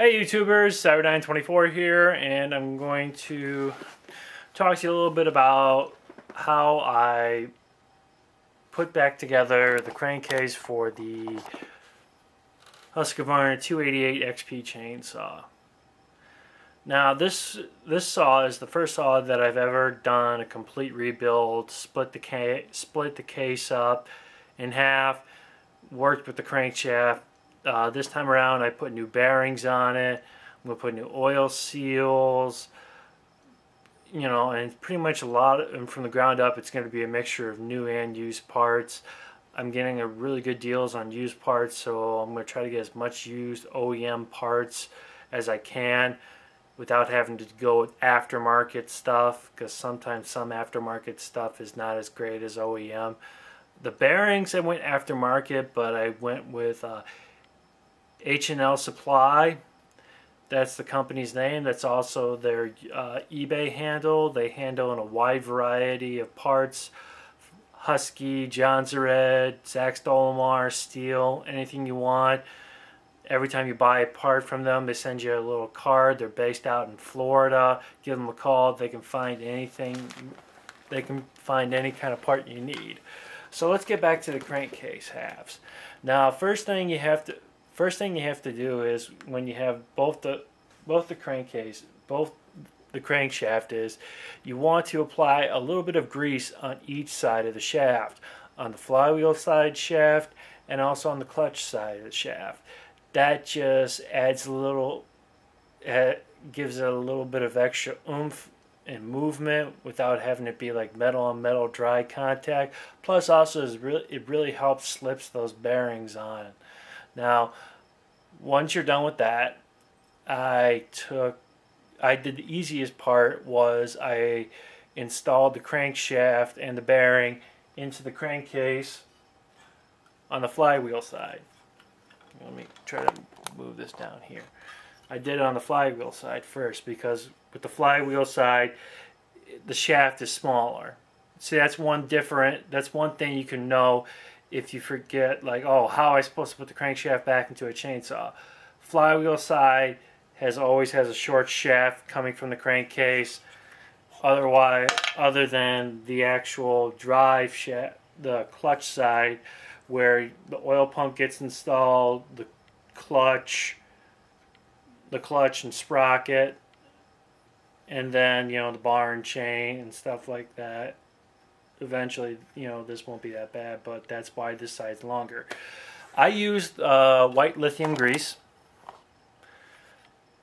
Hey YouTubers, Cyber924 here, and I'm going to talk to you a little bit about how I put back together the crankcase for the Husqvarna 288 XP chainsaw. Now this saw is the first saw that I've ever done a complete rebuild, split the case up in half, worked with the crankshaft. This time around I put new bearings on it. I'm going to put new oil seals, and pretty much and from the ground up it's going to be a mixture of new and used parts. I'm getting a really good deals on used parts, so I'm going to try to get as much used OEM parts as I can without having to go with aftermarket stuff, because sometimes some aftermarket stuff is not as great as OEM. The bearings I went aftermarket, but I went with H&L Supply. That's the company's name. That's also their eBay handle. They handle in a wide variety of parts: Husky, John's Red, Zach Stolemar, steel, anything you want. Every time you buy a part from them, they send you a little card. They're based out in Florida. Give them a call. They can find anything. They can find any kind of part you need. So let's get back to the crankcase halves. Now, first thing you have to do is, when you have both the crankcase, both the crankshaft, is you want to apply a little bit of grease on each side of the shaft, on the flywheel side shaft and also on the clutch side of the shaft. That just adds a little, gives it a little bit of extra oomph and movement without having it be like metal on metal dry contact. Plus, also it really helps slips those bearings on. Now, once you're done with that, I did the easiest part. Was I installed the crankshaft and the bearing into the crankcase on the flywheel side. Let me try to move this down here. I did it on the flywheel side first, because with the flywheel side, the shaft is smaller. See, that's one thing you can know if you forget, like, oh, how am I supposed to put the crankshaft back into a chainsaw? Flywheel side always has a short shaft coming from the crankcase. Other than the actual drive shaft, the clutch side, where the oil pump gets installed, the clutch and sprocket, and then the bar and chain and stuff like that. Eventually, this won't be that bad, but that's why this side's longer. I used white lithium grease.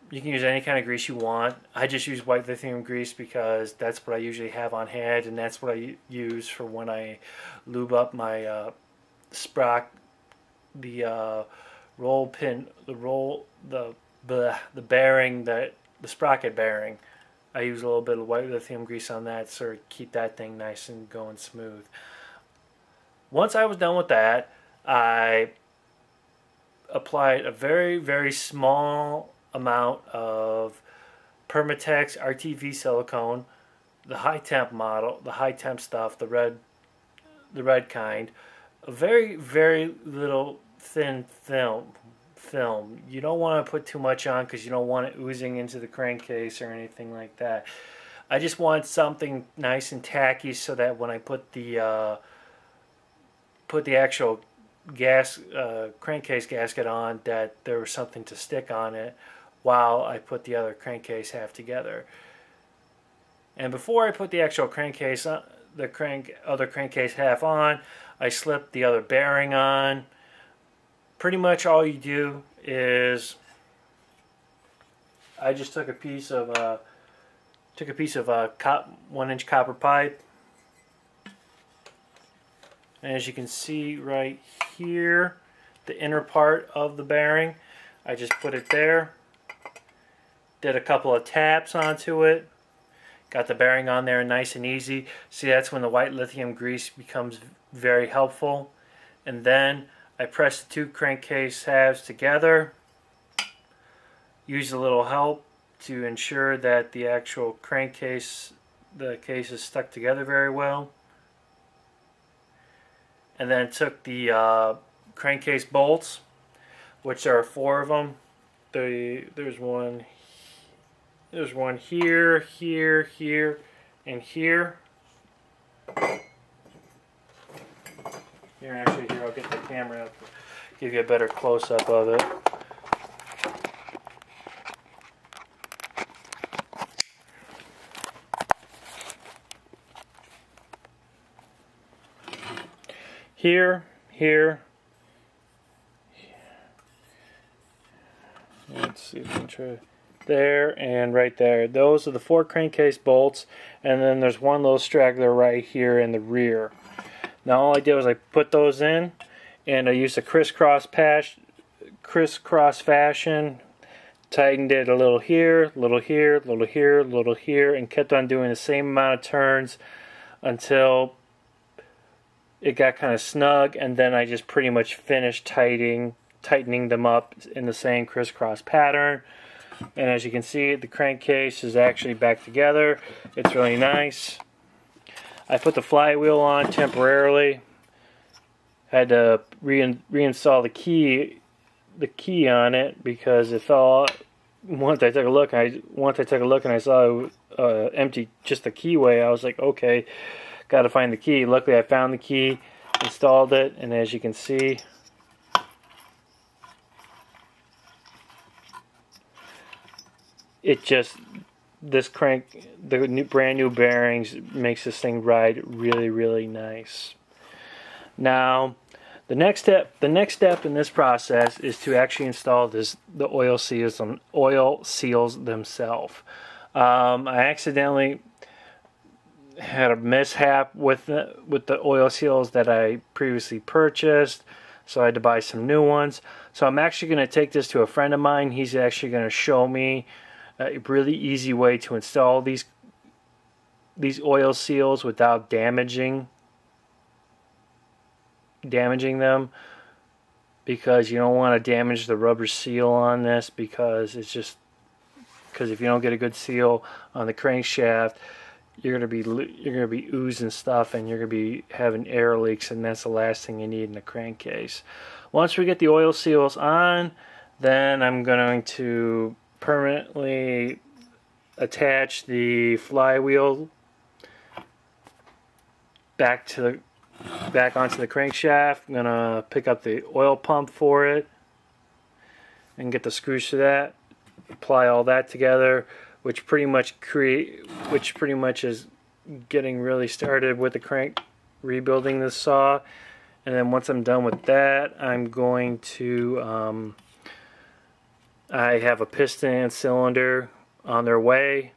You can use any kind of grease you want. I just use white lithium grease because that's what I usually have on hand, and that's what I use for when I lube up my the roll pin, the bearing, the sprocket bearing. I use a little bit of white lithium grease on that, so to keep that thing nice and going smooth. Once I was done with that, I applied a very, very small amount of Permatex RTV silicone, the high temp model, the high temp stuff, the red kind. A very, very little thin film. You don't want to put too much on, because you don't want it oozing into the crankcase or anything like that. I just want something nice and tacky, so that when I put the actual crankcase gasket on, that there was something to stick on it while I put the other crankcase half together. And before I put the actual crankcase on, other crankcase half on, I slipped the other bearing on. Pretty much all you do is, I just took a piece of 1-inch copper pipe, and as you can see right here, the inner part of the bearing, I just put it there, did a couple of taps onto it, got the bearing on there nice and easy. See, that's when the white lithium grease becomes very helpful. And then I press the two crankcase halves together, use a little help to ensure that the actual crankcase, the case is stuck together very well. And then took the crankcase bolts, which there are 4 of them. there's one here, here, and here. Here, actually, here, I'll get the camera up, give you a better close-up of it. Here, let's see if I can try there and right there. Those are the 4 crankcase bolts, and then there's one little straggler right here in the rear. Now all I did was I put those in, and I used a crisscross fashion, tightened it a little here, little here, little here, little here, and kept on doing the same amount of turns until it got kind of snug, and then I just pretty much finished tightening them up in the same crisscross pattern. And as you can see, the crankcase is actually back together. It's really nice. I put the flywheel on temporarily. Had to reinstall the key on it because it fell out. Once I took a look and I saw it empty, just the keyway, I was like, okay, got to find the key. Luckily, I found the key, installed it, and as you can see, it just, the brand new bearings makes this thing ride really, really nice. Now, the next step in this process is to actually install the oil seals themselves. I accidentally had a mishap with the oil seals that I previously purchased, so I had to buy some new ones. So I'm actually going to take this to a friend of mine. He's actually going to show me a really easy way to install these oil seals without damaging them, because you don't want to damage the rubber seal on this, because if you don't get a good seal on the crankshaft, you're gonna be oozing stuff, and you're gonna be having air leaks, and that's the last thing you need in a crankcase. Once we get the oil seals on, then I'm going to permanently attach the flywheel back onto the crankshaft. I'm gonna pick up the oil pump for it and get the screws to that. Apply all that together, which pretty much is getting really started with the rebuilding the saw. And then once I'm done with that, I'm going to I have a piston and cylinder on their way,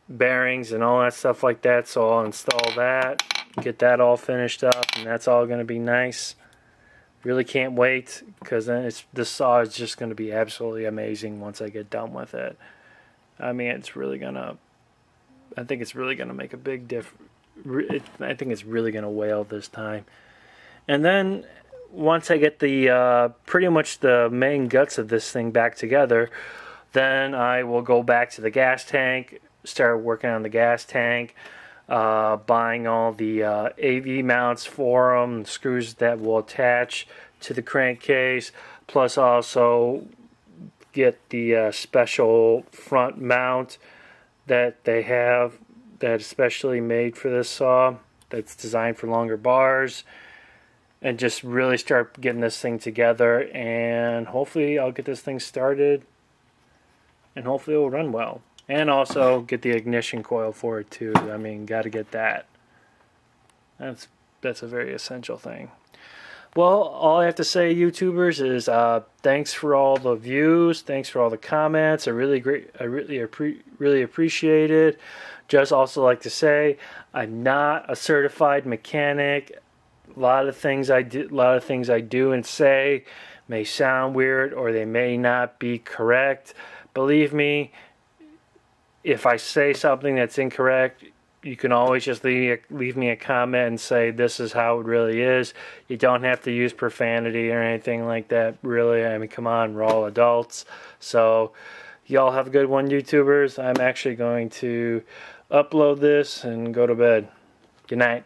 bearings and all that stuff like that, so I'll install that, get that all finished up, and that's all going to be nice. Really can't wait, because then this saw is just going to be absolutely amazing once I get done with it. I mean, I think it's really going to make a big difference. I think it's really going to wail this time. And then once I get the pretty much the main guts of this thing back together, then I will go back to the gas tank, start working on the gas tank, buying all the AV mounts for them, screws that will attach to the crankcase, plus also get the special front mount that they have that's specially made for this saw, that's designed for longer bars, and just really start getting this thing together, and hopefully I'll get this thing started and hopefully it will run well. And also get the ignition coil for it too. I mean, got to get that. That's a very essential thing. Well, all I have to say, YouTubers, is thanks for all the views, thanks for all the comments. I really appreciate it. Just also like to say, I'm not a certified mechanic. A lot of things I do and say may sound weird, or they may not be correct. Believe me, if I say something that's incorrect, you can always just leave me a comment and say this is how it really is. You don't have to use profanity or anything like that, really. I mean, come on, we're all adults. So, y'all have a good one, YouTubers. I'm actually going to upload this and go to bed. Good night.